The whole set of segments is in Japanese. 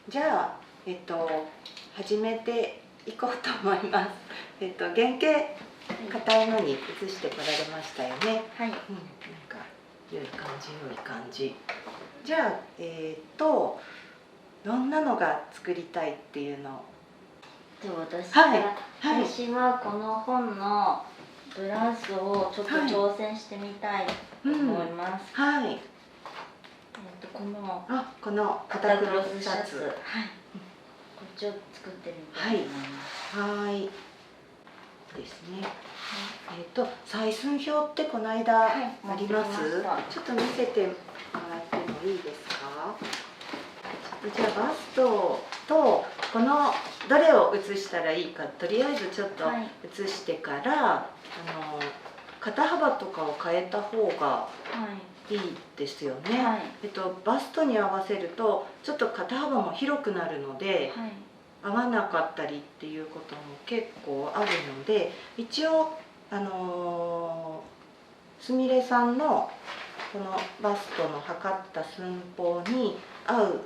じゃあ始めていこうと思います。原型硬いのに移してこられましたよね。はい。なんか良い感じ良い感じ。じゃあどんなのが作りたいっていうのを。で私はいは、私はこの本のブラウスをちょっと挑戦してみたいと思います。はい。この肩クロスシャツ、はい。こっちを作ってみたいと思います。はい。ですね。採寸表ってこの間あります？ちょっと見せてもらってもいいですか？じゃあバストとこのどれを写したらいいかとりあえずちょっと写してから、肩幅とかを変えた方がいいですよね。バストに合わせるとちょっと肩幅も広くなるので、合わなかったりっていうことも結構あるので、一応すみれさんのこのバストの測った寸法に合う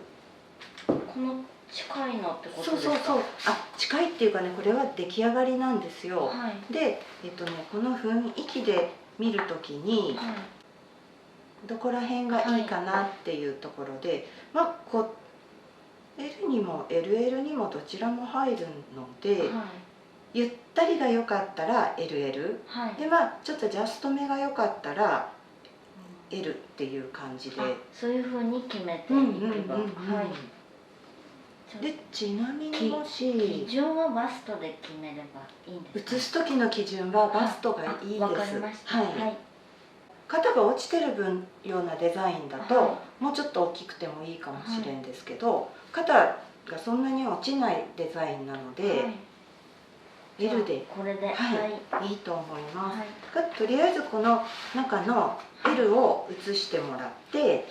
この近いのってことですか？そう近いっていうかね、これは出来上がりなんですよ。でこの雰囲気で見るときに、どこら辺がいいかなっていうところで、L にも LL にもどちらも入るので、ゆったりが良かったら LL、でちょっとジャストめが良かったら L っていう感じで、そういうふうに決めていけば。でちなみにもし基準はバストで決めればいいんですか？写す時の基準はバストがいいです。わかりました。肩が落ちてる分ようなデザインだと、もうちょっと大きくてもいいかもしれんですけど、肩がそんなに落ちないデザインなので、L でこれでいいと思います。とりあえずこの中の L を写してもらって、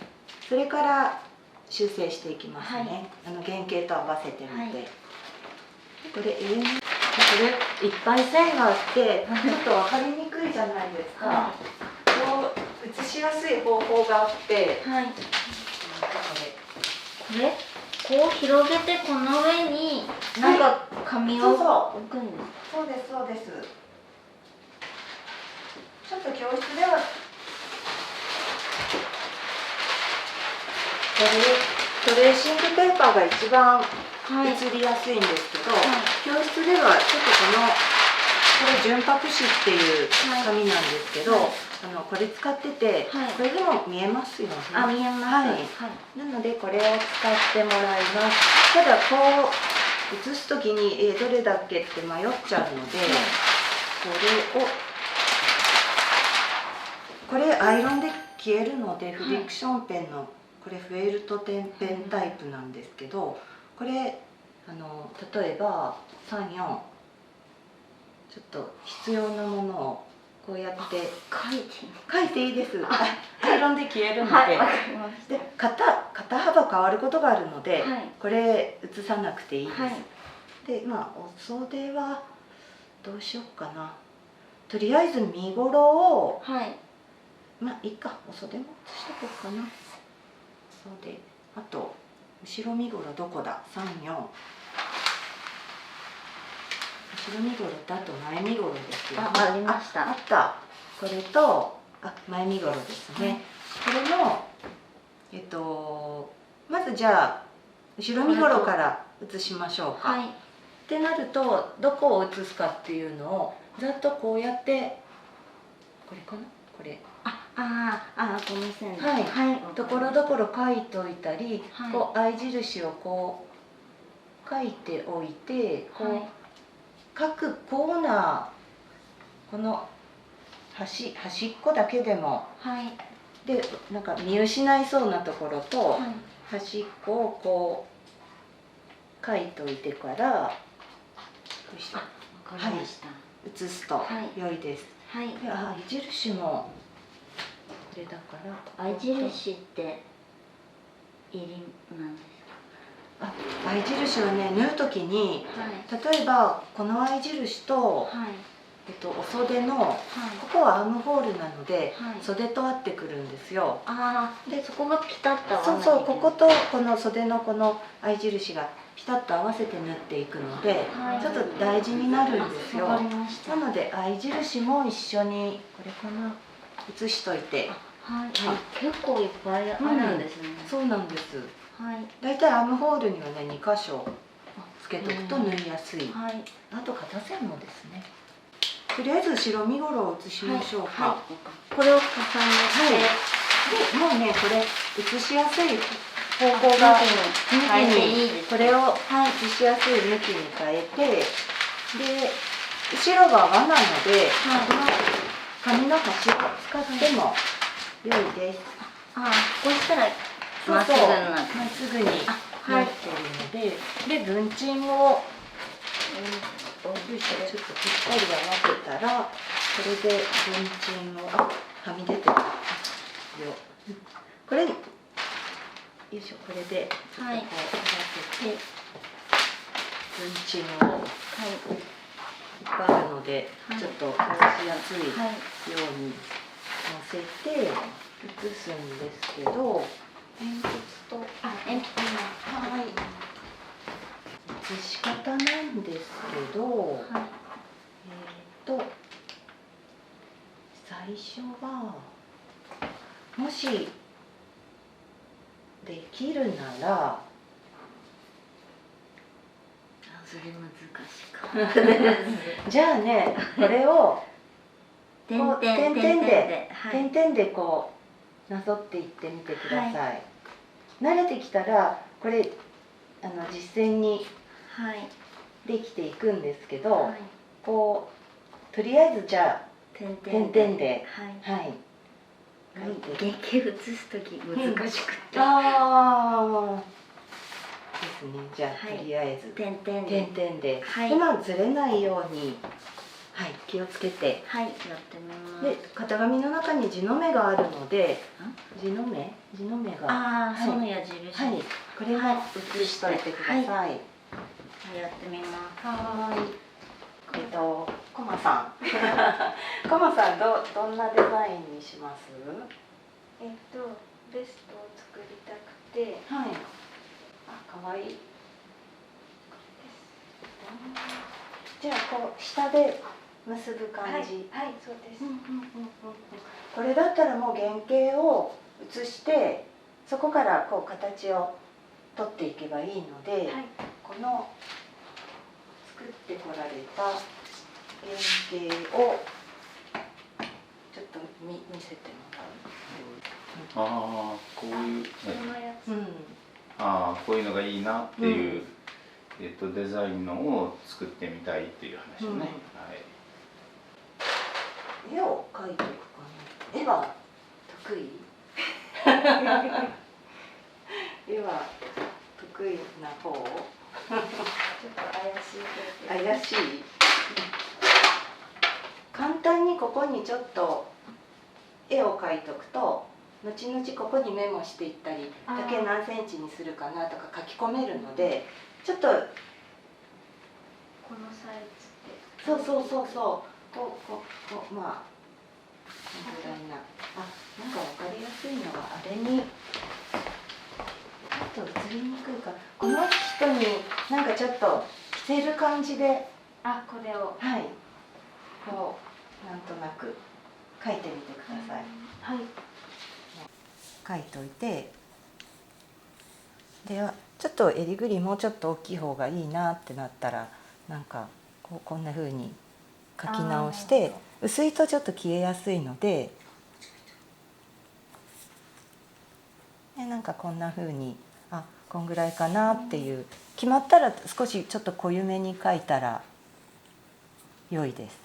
それから修正していきますね。原型と合わせてみて。これいっぱい線があってちょっと分かりにくいじゃないですか。こう写しやすい方法があって、これこう広げてこの上になんか紙を置くんです。そうですそうです。ちょっと教室ではトレーシングペーパーが一番写りやすいんですけど、教室ではちょっとこれ純白紙っていう紙なんですけど、これ使ってて、これでも見えますよね。見えます。なのでこれを使ってもらいます。ただこう写す時にどれだっけって迷っちゃうので、これアイロンで消えるので、フリクションペンのこれフェルトペンタイプなんですけど、これ例えば34ちょっと必要なものをこうやって書いていいです。アイロンで消えるので、で肩幅変わることがあるので、これ写さなくていいです。でお袖はどうしようかな。とりあえず身ごろをいいか、お袖も写しとこうかな。袖、あと後ろ身ごろどこだ、34、後ろ身ごろとあと前身ごろですよね。ありました。あった。これと前身ごろですね。これのまずじゃあ後ろ身ごろから写しましょうか。ってなるとどこを写すかっていうのをざっとこうやって、これかな、これ。この線。ところどころ書いておいたり、こう合い印をこう書いておいて、こう各コーナー、この端っこだけでも、でなんか見失いそうなところと、端っこをこう書いておいてから写すと良いです。で合い印もこれだから、合い印っていりなんですか？合い印はね、縫う時に、例えばこの合い印とお袖のはいここはアームホールなので、はい袖と合ってくるんですよ。ああ、でそこがピタッと合わないそうそう、こことこの袖のこの合い印がピタッと合わせて縫っていくので、はいちょっと大事になるんですよ。わかりました。なので合い印も一緒にこれかな、写しといて。はい、結構いっぱいあるんですね。そうなんです。はい。だいたいアームホールにはね2箇所つけとくと縫いやすい。はい。あと肩線もですね。とりあえず白身ごろを写しましょうか。はい、これを重ねて、でもうねこれ写しやすい方向が向きにこれを写しやすい向きに変えて、で後ろが輪なので、この紙の端を使っても良いです。ああ、こうしたらそうまっすぐになる。まっすぐになってるので、で文鎮をちょっとぴったり合わせたら、これで文鎮をはみ出てるよ。これよいしょ、これでちょっとこう合わせて、文鎮をいっぱいあるので、ちょっと写しやすいようにのせて写すんですけど、鉛筆と鉛筆はい写し方なんですけど、最初はもしできるなら、それ難しいか。じゃあね、これを点々ではい点々でこうなぞっていってみてください。慣れてきたらこれ実践にできていくんですけど、こうとりあえずじゃあ点々ではい原型写す時難しくて、ああですね。じゃあとりあえず点々で、はい今ずれないように気をつけて、やってみます。で型紙の中に字の目があるので、字の目がその矢印、これも写しといてください。やってみます。コマさんコマさんどんなデザインにします？ベストを作りたくて、はい。かわいい。じゃあこう下で結ぶ感じ。はい、そうです。これだったらもう原型を写して、そこからこう形を取っていけばいいので、この作ってこられた原型をちょっと見せてもらう。ああ、こういう、こういうのがいいなっていう、デザインのを作ってみたいっていう話ね。絵を描いていくかな。絵は得意？絵は得意な方？ちょっと怪しい。簡単にここにちょっと絵を描いとくと、後々ここにメモしていったり、丈何センチにするかなとか書き込めるので、ちょっとこのサイズで。まあこのぐらいな。なんかわかりやすいのがあれに。ちょっと映りにくいか。この人になんかちょっと着せる感じで、これを。こうなんとなく書いてみてください。書いといて、でちょっと襟ぐりもうちょっと大きい方がいいなってなったら、なんかこんな風に書き直して、薄いとちょっと消えやすいので、なんかこんな風にこんぐらいかなっていう、決まったら少しちょっと濃ゆめに書いたら良いです。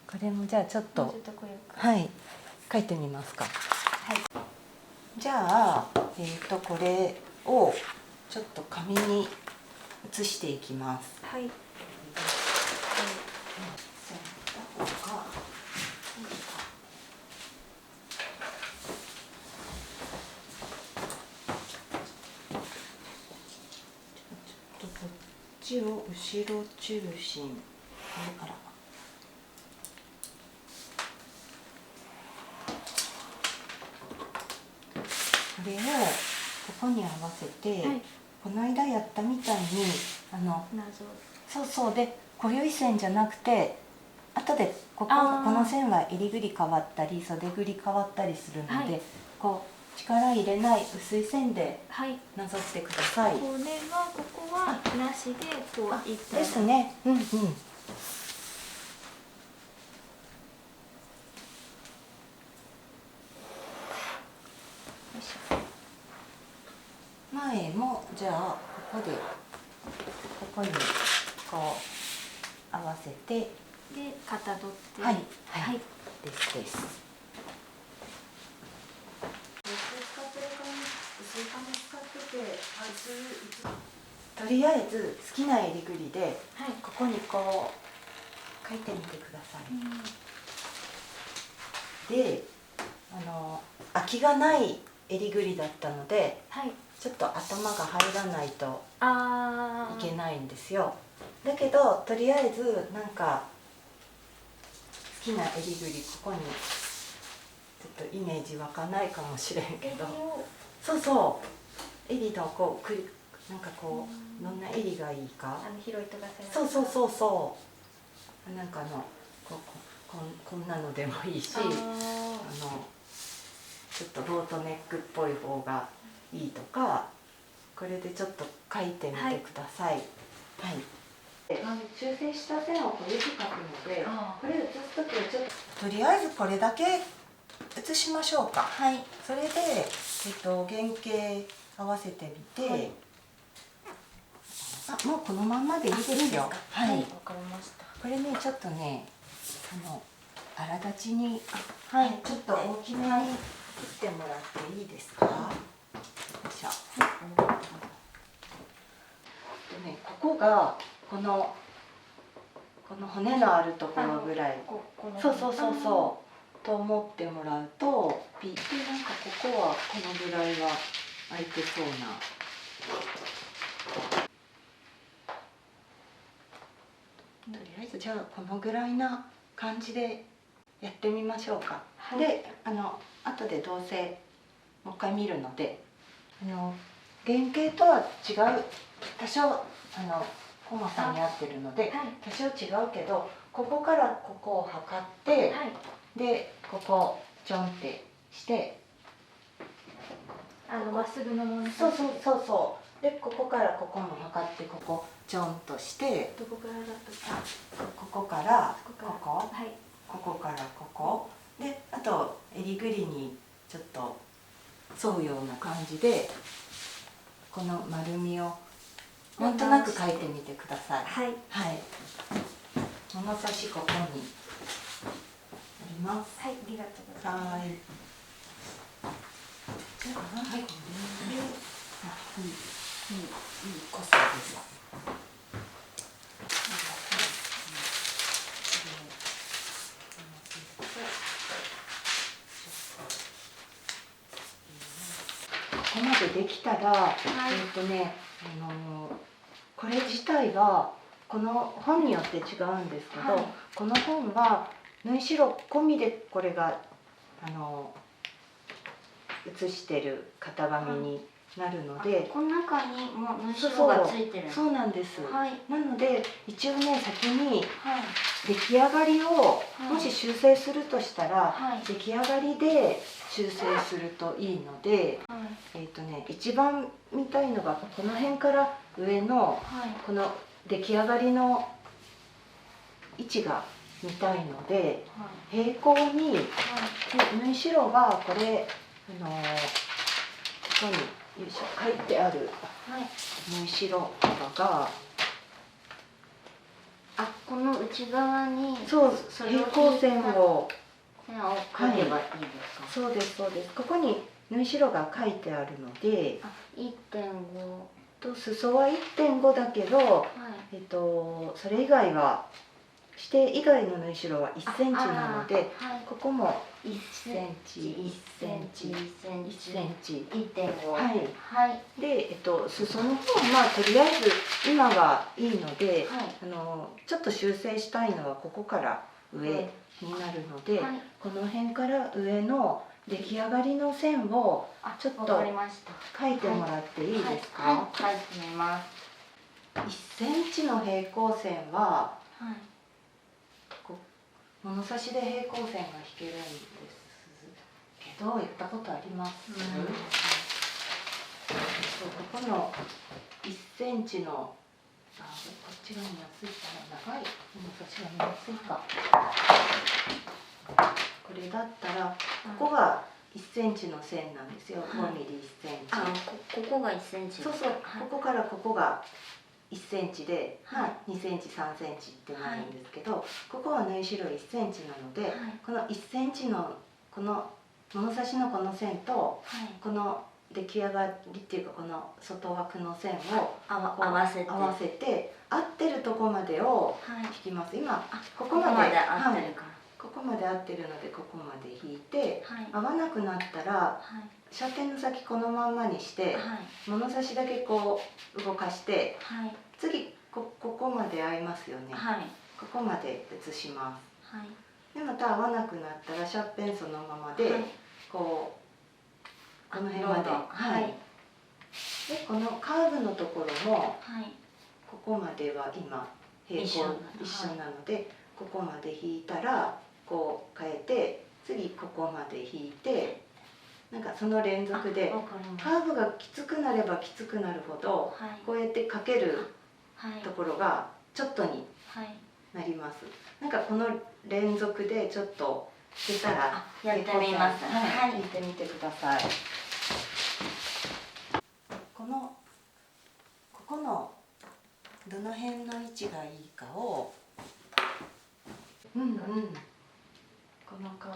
これもじゃあちょっと書いてみますか。じゃあこれをちょっと紙に写していきます。ちを後ろ中心、これからこれをここに合わせて、はいこの間やったみたいに謎そうそうでこゆい線じゃなくて後でこの線は襟ぐり変わったり袖ぐり変わったりするので、はいこう力入れない薄い線ではいなぞってください。これはここはなしでこういったですね。うんうん。よいしょ。前もじゃあここにこう合わせて、でかたどってはいはいですです。とりあえず好きな襟ぐりではいここにこう書いてみてください。で、空きがない襟ぐりだったのではいちょっと頭が入らないとあいけないんですよ。だけどとりあえずなんか好きな襟ぐりここにちょっとイメージ湧かないかもしれんけど、そうそう襟のこうなんかこうどんな襟がいいか、広いとかそうなんかこんなのでもいいし、ちょっとロートネックっぽい方がいいとか、これでちょっと書いてみてください。はい修正した線をこれで書くので、これ写すときはちょっととりあえずこれだけ写しましょうか。はい。それで、原型合わせてみて、はいもうこのまんまでいいですよ。はい、わかりました。これねちょっとね荒立ちに、はいちょっと大きめに切ってもらっていいですか。よいしょ。でね、ここがこの骨のあるところぐらい、そうと思ってもらうとピッてなんかここはこのぐらいは空いてそうな。とりあえずじゃあこのぐらいな感じでやってみましょうか。はい、で後でどうせもう一回見るので原型とは違う多少コマさんに合ってるので、多少違うけどここからここを測って、はい、でここちょんってしてまっすぐのもの。そうでここからここも測ってここちょんとしてどこからだったか。ここからここはい。ここからここであと襟ぐりにちょっと沿うような感じでこの丸みをなんとなく書いてみてください。はい。はい。物差しここにあります。はい、ありがとうございます。はい。じゃあはい。これいい濃さです。ここまでできたら、これ自体はこの本によって違うんですけど、この本は縫い代込みでこれが写してる型紙になるので、この中にもう縫い代がついてる。そうなんです。はい。なので一応ね先にはい。出来上がりをいもし修正するとしたら、はい出来上がりで修正するといいので、はい。一番見たいのがこの辺から上のはい。この出来上がりの位置が見たいので、はい。平行にはい。縫い代はこれここによいしょ書いてあるはい。縫い代幅がこの内側にそうそれを平行線を線を描けばいいですか。そうですここに縫い代が書いてあるので、1.5。裾は 1.5 だけど、はい。それ以外は指定以外の縫い代は1センチなので、はい。ここも1センチ1センチ1セン1チセンチ。 1.5はいはいで、裾の方はまあとりあえず今はいいので、はいちょっと修正したいのはここから上になるので、はいこの辺から上の出来上がりの線をあちょっとわかりました書いてもらっていいですか？はい、はい、書いてみます1センチの平行線ははい物差しで平行線が引けるんですけど、やったことあります？そうここの1センチのこっちが見やすいかな、長い物差しが見やすいか。これだったらここが1センチの線なんですよ。5ミリ1センチ。ここが1センチそうそう、はいここからここが1センチで、はい2センチ3センチってなるんですけど、ここは縫い代1センチなので、はいこの1センチのこの物差しのこの線とはいこの出来上がりっていうかこの外枠の線を合こうわせて合わせて合ってるとこまでをはい引きます。今こここまでこまで合ってはいるかここまで合ってるのでここまで引いて、らはい合わなくなったらはいシャーペンの先このまんまにしてはい物差しだけこう動かしてはい次ここまで合いますよね。はいここまで移します。はいでまた合わなくなったらシャーペンそのままで、はいこうこの辺まで、どんどんはいでこのカーブのところもはいここまでは今平行一緒なので、ここまで引いたらこう変えて次ここまで引いて、なんかその連続でわかりますカーブがきつくなればきつくなるほどはいこうやってかけるはいところがちょっとにはいなります。なんかこの連続でちょっと出たらあやってみますはい、はい引いてみてください。ここのどの辺の位置がいいかをこのカー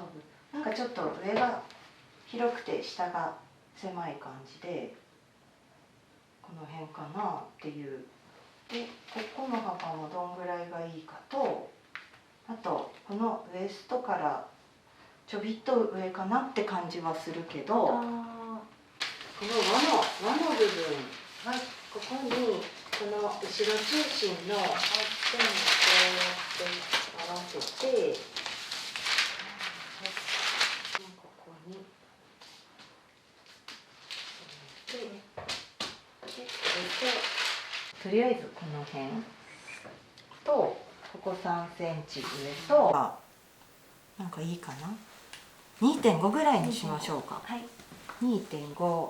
ブなんかちょっと上が広くて下が狭い感じでこの辺かなっていう。でここの幅もどんぐらいがいいかと、あとこのウエストからちょびっと上かなって感じはするけど、この輪の部分はここにこの後ろ中心の線をこうやって合わせて、ここにでこれとりあえずこの辺とここ3センチ上となんかいいかな、2.5 ぐらいにしましょうか。はい。 2.5。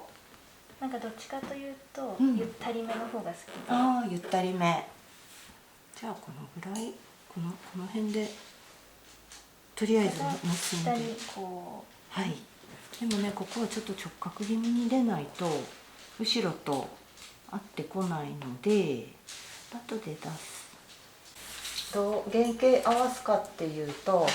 なんかどっちかというと、うんゆったりめの方が好きで。ああゆったりめ。じゃあこのぐらいこの辺でとりあえず結んで、下にこはい。でもねここはちょっと直角気味に出ないと後ろと合ってこないので後で出す。どう原型合わすかっていうと、はい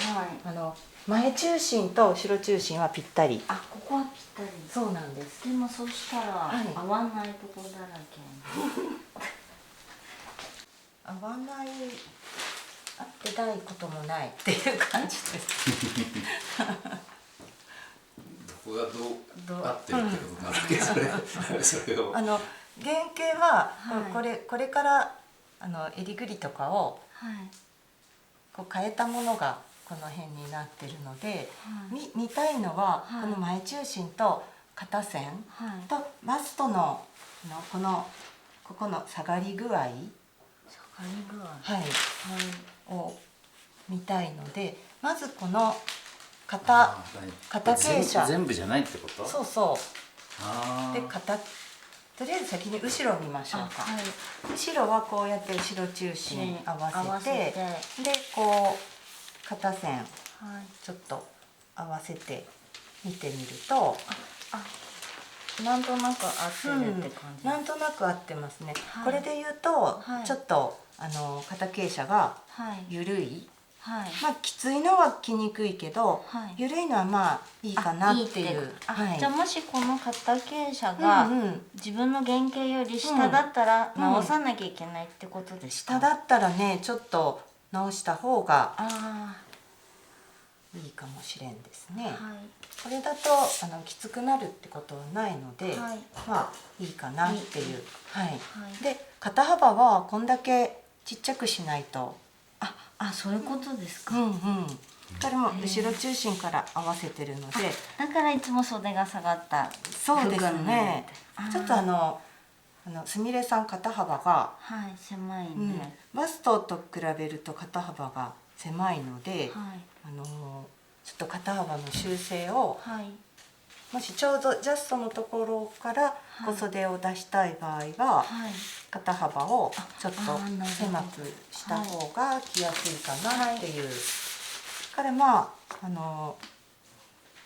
前中心と後ろ中心はぴったり。あここはぴったりそうなんです。でもそしたらはい合わないとこだらけ合わない合ってないこともないっていう感じです。どこがどう合ってるってことなんだっけ、それを原型は、はいこれから襟ぐりとかをはいこう変えたものがこの辺になってるので、はい見たいのは、はいこの前中心と肩線はいとバストのここの下がり具合、はい、下がり具合はいを見たいので、まずこの肩傾斜全部じゃないってこと？そうそあうでとりあえず先に後ろを見ましょうか。はい後ろはこうやって後ろ中心合わせて、ででこう肩線はいちょっと合わせて見てみると、なんとなく合ってるって感じ、なんとなく合ってますね。はいこれで言うと、はいちょっと肩傾斜がはい緩い、はいまあきついのは着にくいけど、はい緩いのはまあいいかなっていう。はい。じゃあもしこの肩傾斜が自分の原型より下だったら直さなきゃいけないってことですか？下だったらねちょっと直した方があいいかもしれんですね。はいこれだときつくなるってことはないので、はいまあいいかなっていう。はい。はいで肩幅はこんだけちっちゃくしないと。あ、そういうことですか。うんうん。これも後ろ中心から合わせてるので、だからいつも袖が下がったそうですね。ちょっとあすみれさん肩幅が、はい狭いうんんで、バストと比べると肩幅が狭いので、はいちょっと肩幅の修正を、はいもしちょうどジャストのところから小袖を出したい場合は、はい肩幅をちょっとなるほど狭くした方が着やすいかなっていう。からまあ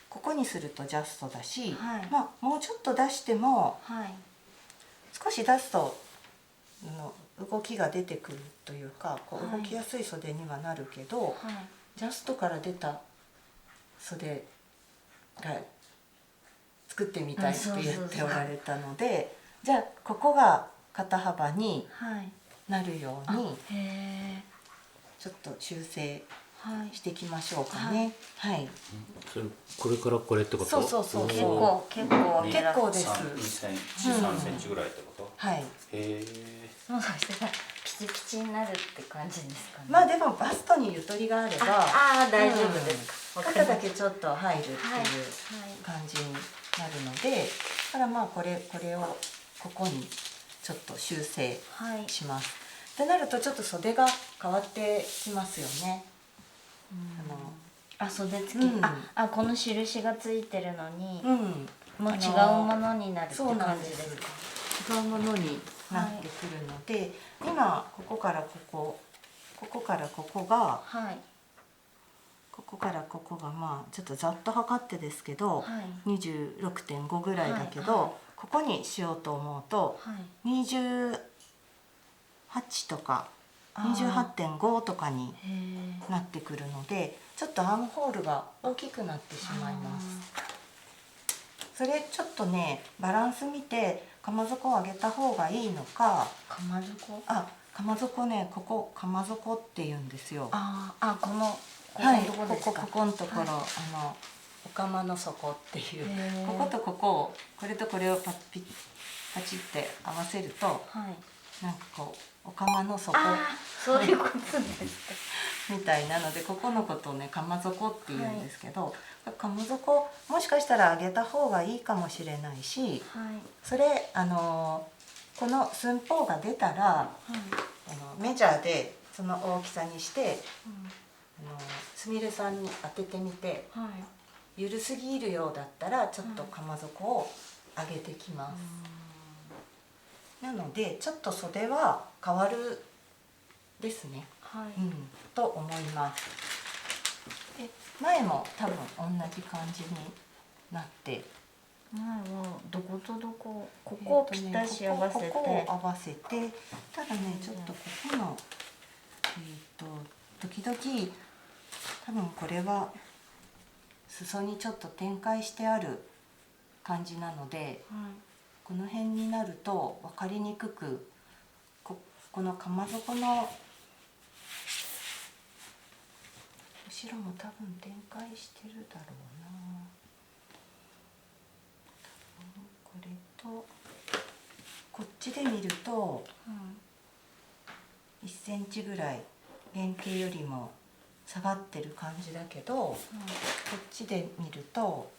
ここにするとジャストだし、はいまあもうちょっと出してもはい少し出すと動きが出てくるというか、こうはい動きやすい袖にはなるけど、はいジャストから出た袖が作ってみたいって言っておられたので、じゃあここが肩幅にはいなるようにへえちょっと修正はいしていきましょうかね。はい。それこれからこれってこと？そうそうそう結そう。構結構結構です。 2センチ3センチぐらいってこと？はい。へえ。もしかしてピチピチになるって感じですかね。まあでもバストにゆとりがあれば、大丈夫ですか。肩だけちょっと入るっていうはい感じになるので、だからまあこれをここにちょっと修正はいします。ってなるとちょっと袖が変わってきますよね。袖付き、うんこの印がついてるのに、もう違うものになるってそうなん感じでですすか。違うものになってくるので、今ここからここからここがはいここからここがまあちょっとざっと測ってですけど、はい26.5 ぐらいだけど、はいはいここにしようと思うとはい28とか28.5とかにへえなってくるので、ちょっとアームホールが大きくなってしまいます。それちょっとねバランス見て鎌底を上げた方がいいのか、鎌底鎌底ね、ここ鎌底って言うんですよ。このはい、とこですか。ここのところ、はいお釜の底っていうへーこことここをこれとこれをパチって合わせると、はいなんかこうお釜の底そういうことですか。みたいなので、ここのことをね釜底って言うんですけど、釜底もしかしたら上げた方がいいかもしれないし、はいそれこの寸法が出たらはいメジャーでその大きさにしてすみれさんに当ててみて、はい緩すぎるようだったらちょっと鎌底を上げてきます。なのでちょっと袖は変わるですね。はいと思います。で前も多分同じ感じになって、前はどことどこここをぴったし合わせて、ここを合わせて、ただねちょっとここの時々多分これは裾にちょっと展開してある感じなので、この辺になると分かりにくく、この鎌底の後ろも多分展開してるだろうな。多分これとこっちで見ると1センチぐらい原型よりも下がってる感じだけど、こっちで見ると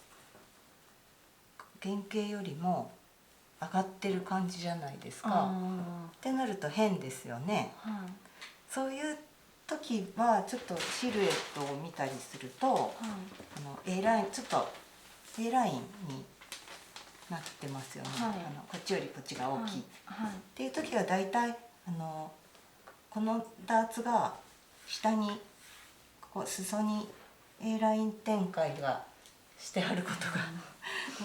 原型よりも上がってる感じじゃないですか。ってなると変ですよね。そういう時はちょっとシルエットを見たりすると、A ラインちょっと A ラインになってますよね。こっちよりこっちが大きい、っていう時はだいたいこのダーツが下にここ裾に A ライン展開がしてあること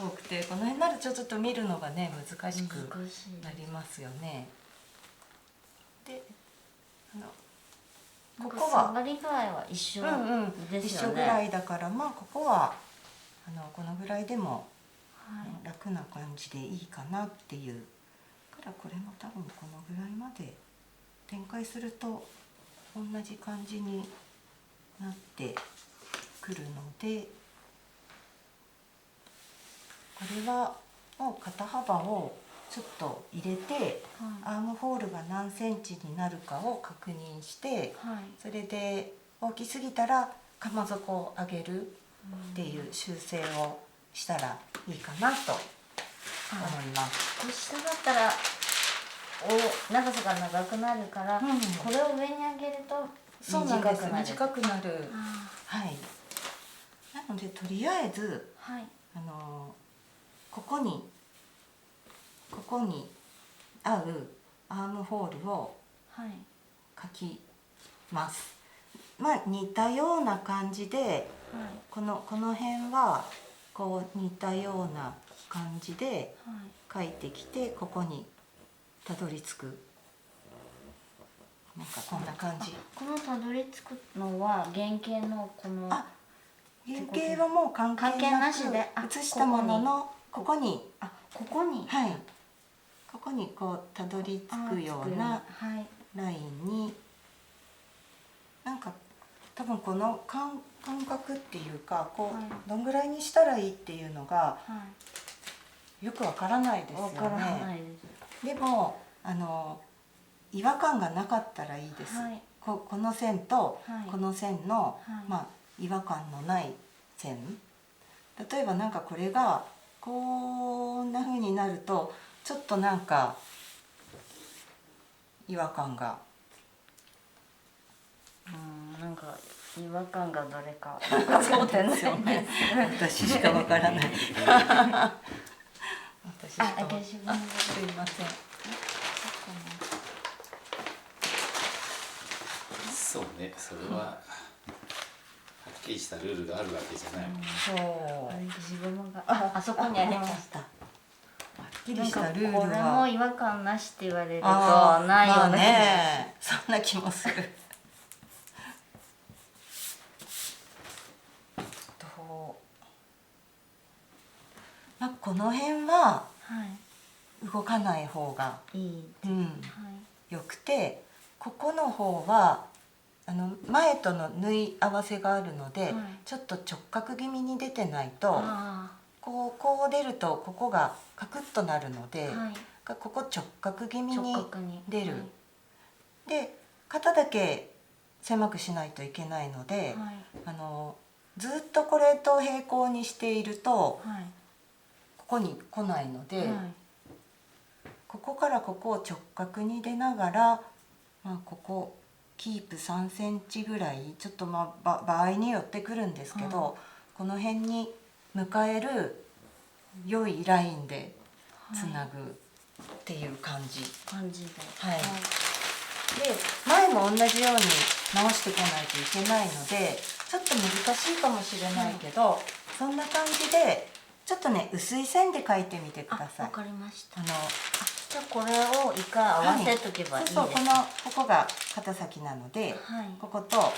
が多くて、この辺になるとちょっと見るのがね難しくなりますよね。でここは下がり具合は一緒ですよね。一緒ぐらいだから、まあここはこのぐらいでも楽な感じでいいかなっていうから、これも多分このぐらいまで展開すると同じ感じになってくるので、これはもう肩幅をちょっと入れて、アームホールが何センチになるかを確認して、それで大きすぎたらかま底を上げるっていう修正をしたらいいかなと思います。下だったら長さが長くなるから、これを上に上げるとそうなんです、短くなる。短くなる。はい。なのでとりあえず、ここに合うアームホールを描きます。まあ似たような感じで、この辺はこう似たような感じで描いてきて、ここにたどり着く。なんかこんな感じ。このたどり着くのは原型のこの原型はもう関係なしで写したもののここにここにこうたどり着くようなラインに、なんか多分この感覚っていうか、こうどんぐらいにしたらいいっていうのがよくわからないですよね。でも違和感がなかったらいいです。この線とこの線の、違和感のない線。例えばなんかこれがこんな風になるとちょっとなんか違和感が。なんか違和感がどれかそうですよね。私しかわからない。私しか。すいません。そうね、それははっきりしたルールがあるわけじゃないもんね。そう。自分があそこにありました。はっきりしたルールは。これも違和感なしって言われるとないよね。そんな気もする。この辺は動かない方がいい、よくて、ここの方は前との縫い合わせがあるので、ちょっと直角気味に出てないと、こう出るとここがカクッとなるので、ここ直角気味に出る。で肩だけ狭くしないといけないので、ずっとこれと平行にしていると、ここに来ないので、ここからここを直角に出ながら、ここキープ3センチぐらい、ちょっと場合によってくるんですけど、この辺に迎える良いラインでつなぐっていう感じ。で前も同じように直してこないといけないので、ちょっと難しいかもしれないけど、そんな感じでちょっとね薄い線で描いてみてください。わかりました。じゃあこれを一回合わせとけばいいですか。ここが肩先なので、こことこ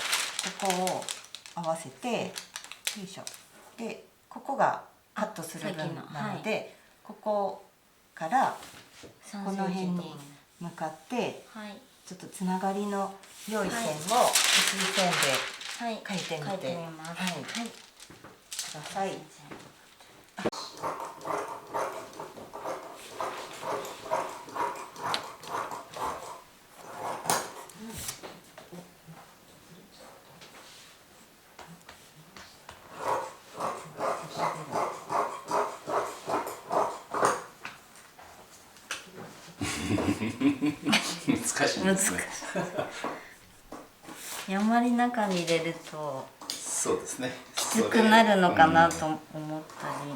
こを合わせて、よいしょ。でここがカットする分なので、ここからこの辺に向かって、ちょっとつながりの良い線を薄い線で描いてみてください。難しいですね。あんまり中に入れるとそうですね。きつくなるのかなと思ったり。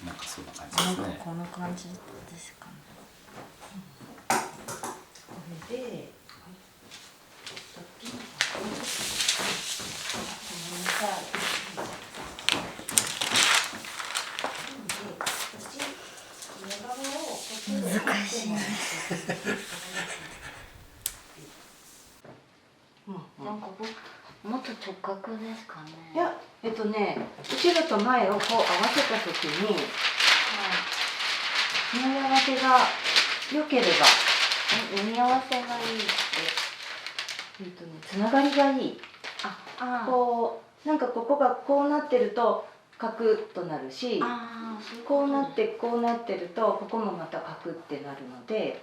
なんかそんな感じですね。こんな感じですかね。これで難しいね。なんかもっと直角でですかね。いや後ろと前をこう合わせた時に縫い合わせが良ければ縫い合わせがいいってつながりがいい。あこうなんかここがこうなってるとカクッとなるし、こうなってこうなってるとここもまたカクってなるので、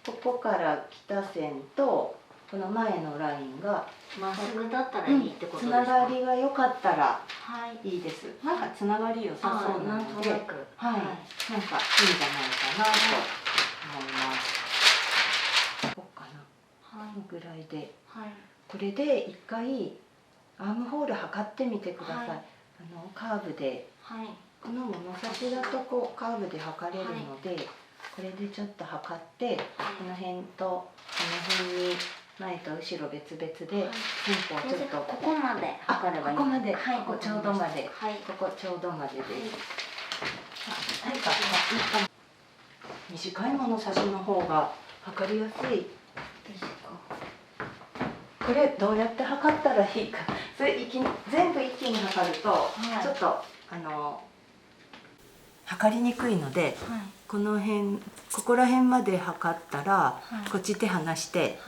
ここから来た線とこの前のラインがまっすぐだったらいいってことですか。つながりが良かったらはいいいです。なんかつながり良さそうななんので、となくはい、なんかいいんじゃないかなと思います。こうかな、はいぐらいで、はいこれで一回アームホール測ってみてください。はいカーブではいこの物差しだとこうカーブで測れるので、これでちょっと測って、この辺とこの辺に前と後ろ別々でテンポをちょっとここまで測ればいい。ここまで、はい、ここちょうどまで、はいここちょうどまでです。なんか短い物差しの方が測りやすい。これどうやって測ったらいいか、それ全部一気に測ると、ちょっと測りにくいので、この辺ここら辺まで測ったら、こっち手離して、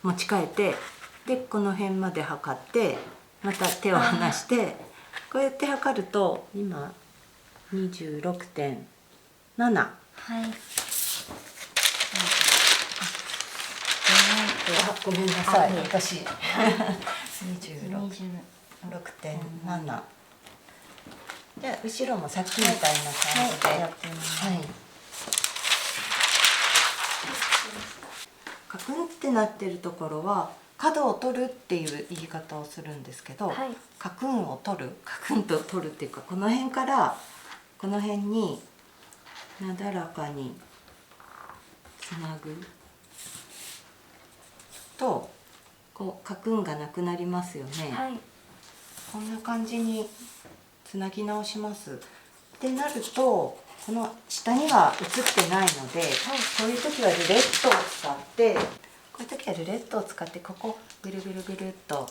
持ち替えて、でこの辺まで測ってまた手を離して、こうやって測ると今 26.7。はい。ごめんなさい、いい私26.7。じゃあ後ろもさっきみたいな感じで、やってみます。はい。カクンってなってるところは角を取るっていう言い方をするんですけど、カクンを取る、カクンと取るっていうか、この辺からこの辺になだらかにつなぐと、こうカクンがなくなりますよね。はい。こんな感じにつなぎ直します。ってなると、この下には映ってないので、こういう時はルレットを使って、こういう時はルレットを使って、ここぐるぐるぐるっと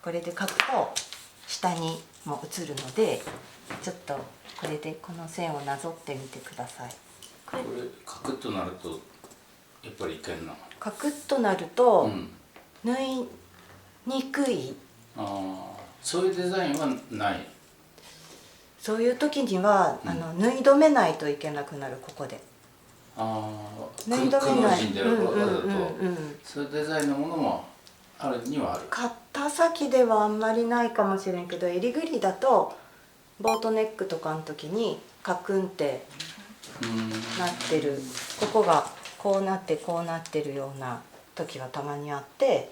これで書くと下にも映るので、ちょっとこれでこの線をなぞってみてください。これカクッとなるとやっぱりいけんの。カクッとなると、うん、縫いにくい。そういうデザインはない。そういう時には、縫い止めないといけなくなる。ここで縫い止めない。そういうデザインのものもあるにはある。肩先ではあんまりないかもしれんけど、襟ぐりだとボートネックとかの時にカクンってなってる、ここがこうなってこうなってるような時はたまにあって、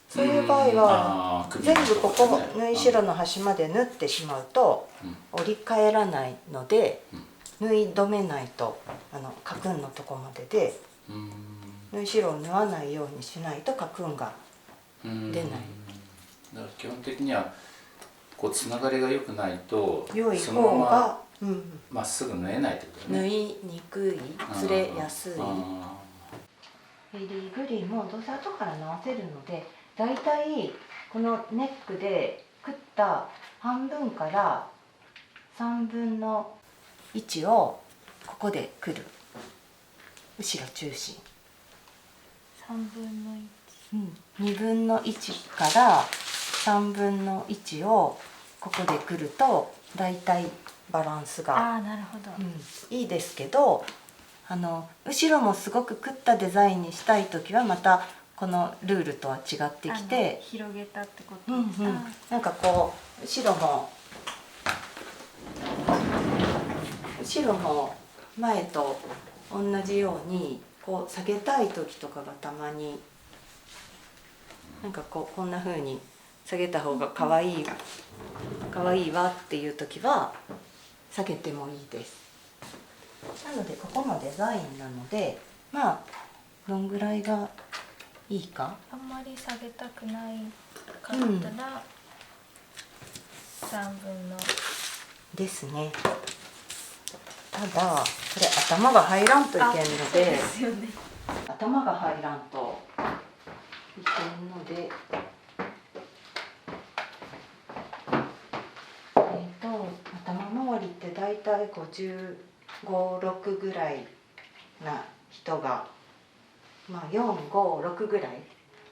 そういう場合は全部ここ縫い代の端まで縫ってしまうと折り返らないので、縫い止めないとカクンのとこまでで縫い代を縫わないようにしないとカクンが出ない。だから基本的にはこうつながりが良くないと良いそのま方がままっすぐ縫えないってことね。縫いにくい、ずれやすい。襟ぐりもどうせ後から直せるので、だいたいこのネックで切った半分から3分の1をここで切る。後ろ中心。3分の1。2分の1から3分の1をここで切るとだいたいバランスが、なるほど。いいですけど、後ろもすごく切ったデザインにしたい時はまたこのルールとは違ってきて、広げたってことです。なんかこう後ろも前と同じようにこう下げたい時とかがたまに、なんかこんな風に下げた方が可愛いわっていう時は下げてもいいです。なのでここもデザインなので、まあどんぐらいがいいか。あんまり下げたくないかったら、3分のですね。ただこれ頭が入らんといけんので、頭が入らんといけんので、だいたい55、6ぐらいな人が、まあ、4、5、6ぐらい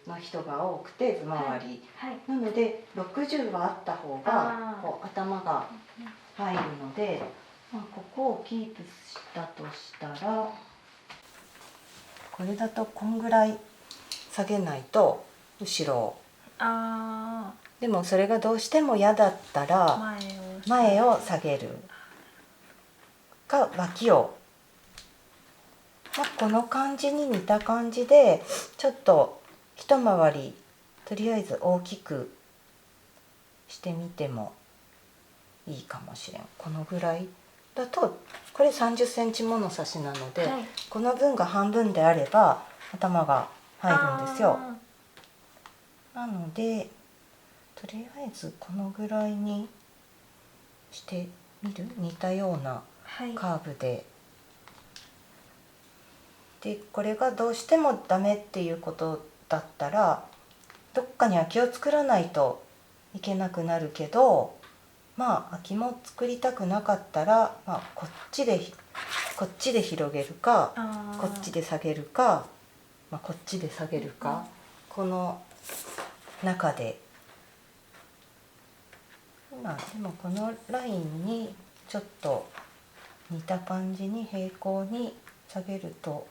の人が多くて頭回り、はいなので60はあった方がこう頭が入るので、まあ、ここをキープしたとしたら、これだとこんぐらい下げないと後ろを、あでもそれがどうしても嫌だったあ、ら前を下げるか脇を、まあ、この感じに似た感じでちょっと一回りとりあえず大きくしてみてもいいかもしれん。このぐらいだとこれ30センチもの差しなので、はいこの分が半分であれば頭が入るんですよ。なのでとりあえずこのぐらいにしてみる。似たようなはいカーブで、でこれがどうしてもダメっていうことだったらどっかに空きを作らないといけなくなるけど、まあ空きも作りたくなかったら、まあ、こっちで広げるかこっちで下げるか、まあ、こっちで下げるか、この中で、まあでもこのラインにちょっと似た感じに平行に下げると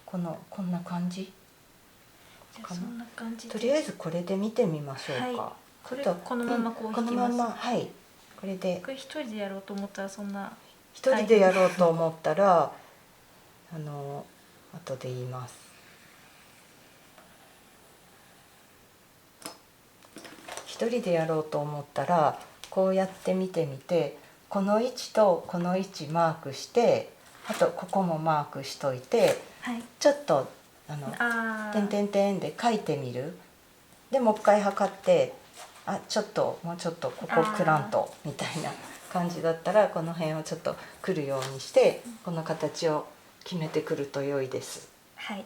こんな感じかな。そんな感じでとりあえずこれで見てみましょうか。はいこれちょっとこのままこうこの引きますまま、はいこれでこれ一人でやろうと思ったらそんな一人でやろうと思ったら後で言います。一人でやろうと思ったらこうやって見てみて、この位置とこの位置マークして、あとここもマークしといて、はいちょっと点点々点で書いてみる。でもう一回測って、ちょっともうちょっとここクラントみたいな感じだったらこの辺をちょっとくるようにしてこの形を決めてくると良いです。はい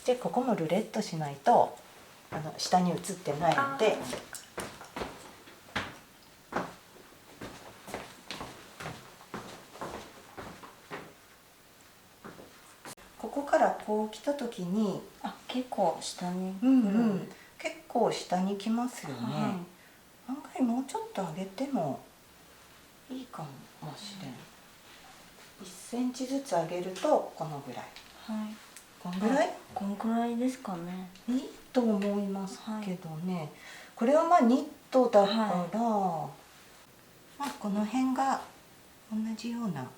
でここもルレットしないと下に映ってないので、ここからこう来た時に結構下に、結構下に来ますよね。は案外もうちょっと上げてもいいかもしれん。1センチずつ上げるとこのぐらい。はいこんぐらいこんくらいですかね。いいと思いますけどね。これはまあニットだから、まあこの辺が同じようなこ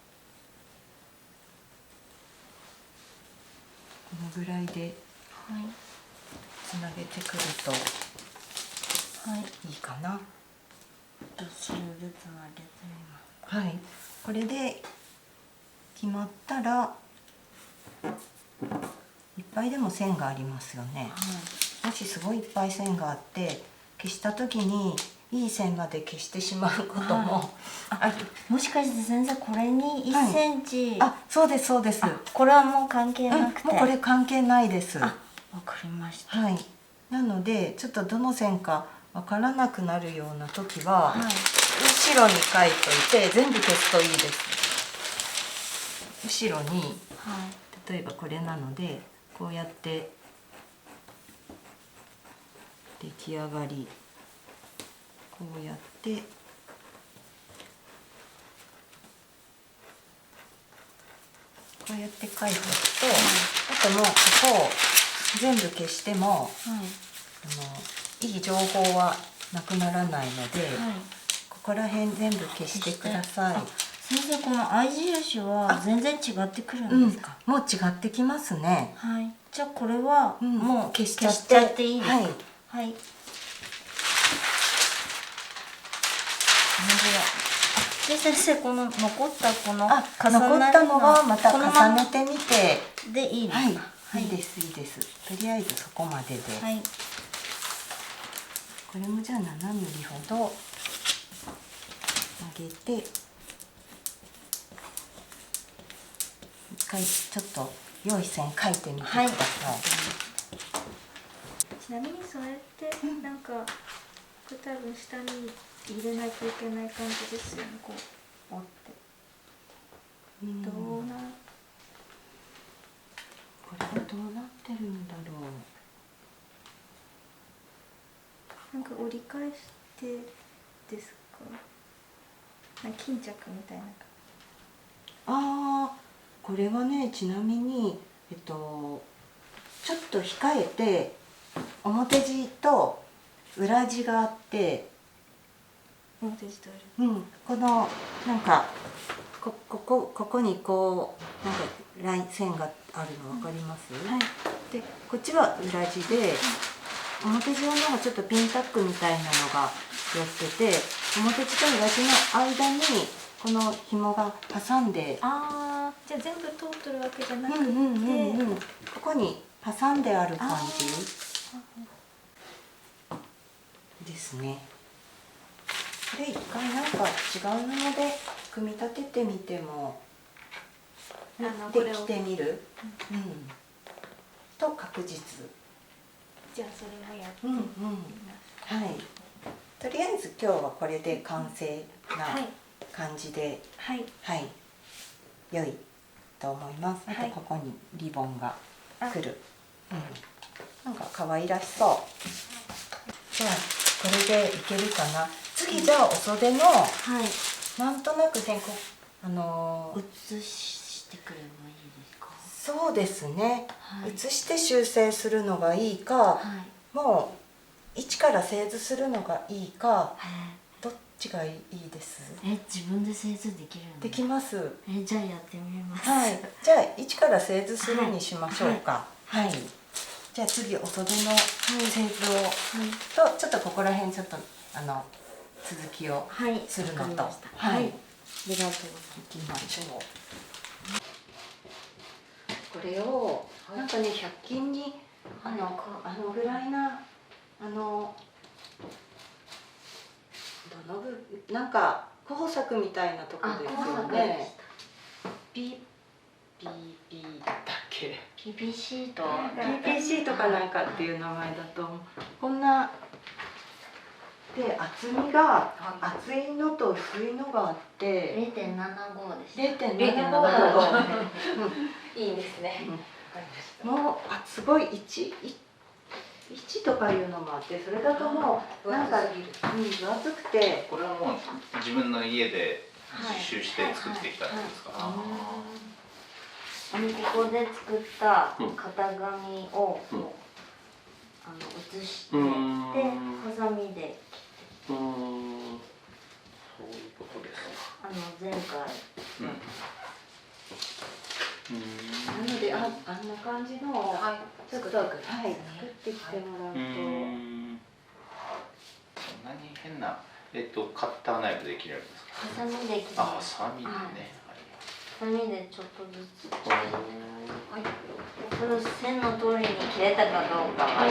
のぐらいではいつなげてくるといいかな。どっちずつ曲げてみます。はい、これで決まったらいっぱいでも線がありますよね。もしすごいいっぱい線があって消した時にいい線まで消してしまうこともある。もしかして先生これに1センチ、そうですそうです。これはもう関係なくて、もうこれ関係ないです。わかりました。はい。なのでちょっとどの線かわからなくなるような時は、後ろに書いといて全部消すといいです。後ろに例えばこれなのでこうやって出来上がりこうやってこうやって書いておくと、あともうここを全部消してもいい情報はなくならないので、ここら辺全部消してください。先生この合い印は全然違ってくるんですか？もう違ってきますね。はい。じゃあこれはもう消しちゃっていいですか？はい。はい。で先生この残ったこの残ったのはまた重ねてみてでいいですか？はい、いいですいいです。とりあえずそこまでで。はい。これもじゃあ7ミリほど上げて一回ちょっと良い線描いてみてください。ちなみにそれってなんかこれ多分下に入れないといけない感じですよね。こう折ってうんどうなこれがどうなってるんだろなんか折り返してですか？なんか巾着みたいな。う。ああ、これはね、ちなみにちょっと控えて表地と裏地があって、表地と裏地。このなんかここにこうなんかライン線があるの分かります？はい。でこっちは裏地で、表地はなんかちょっとピンタックみたいなのがやってて、表地と裏地の間にこの紐が挟んで、ああ、じゃあ全部通っとるわけじゃなくて、ここに挟んである感じですね。これ一回なんか違う布で組み立ててみてもできてみる、と確実。じゃあそれもやってみます。はい。とりあえず今日はこれで完成なはい感じで、はいはい、良いと思います。あとはいここにリボンが来る。なんか可愛らしそう。じゃあこれでいけるかな。次じゃあお袖のはいなんとなくね、写してくればいいですか？そうですね。はい写して修正するのがいいか、はいもう一から製図するのがいいか、はいどっちがいいです？自分で製図できるの？できます。じゃあやってみます。はい。じゃあ一から製図するにしましょうか。はい。じゃあ次お袖の製図を、とちょっとここら辺ちょっと続きをはいするのと、わかりました。はい。ありがとうござい行きましょう。これをなんかね100均にぐらいなどの部なんか工作みたいなとこですよね。PPP だったっけ？ PPC と PPC とかなんかっていう名前だとこんなで厚みが厚いのと薄いのがあって0.75でした。 0.75いいですね。もうすごい1とかいうのもあって、それだともうなんか分厚くて、これはもう自分の家で実習して作ってきたんですか？ここで作った型紙を写して、でハサミでそういうことですか。前回なのであんな感じのをちょっと作ってきてもらうと。そんなに変なカッターナイフで切れるんですか？ハサミで切りあ、ハます。サミでね。ハサミでちょっとずつ。その線の通りに切れたかどうかは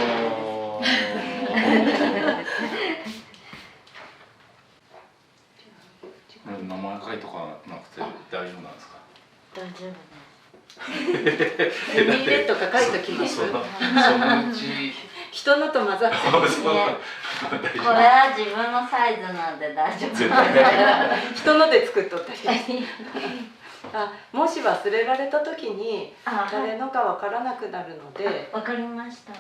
名前書いとかなくて大丈夫なんですか？大丈夫です。セミレとか書いときます。そのうち人のと混ざってこれは自分のサイズなんで大丈夫。人ので作っとったり。もし忘れられた時に誰のかわからなくなるので、わかりました。い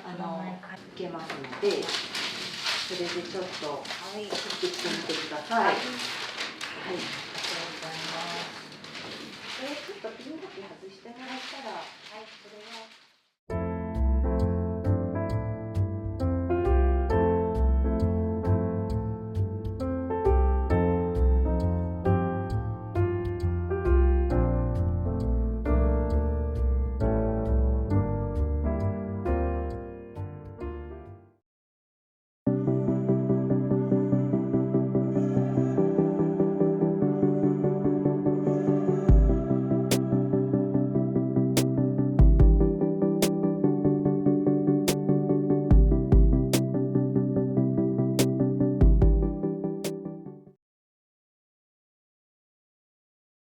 けますので、それでちょっと切ってきてみてください。はい。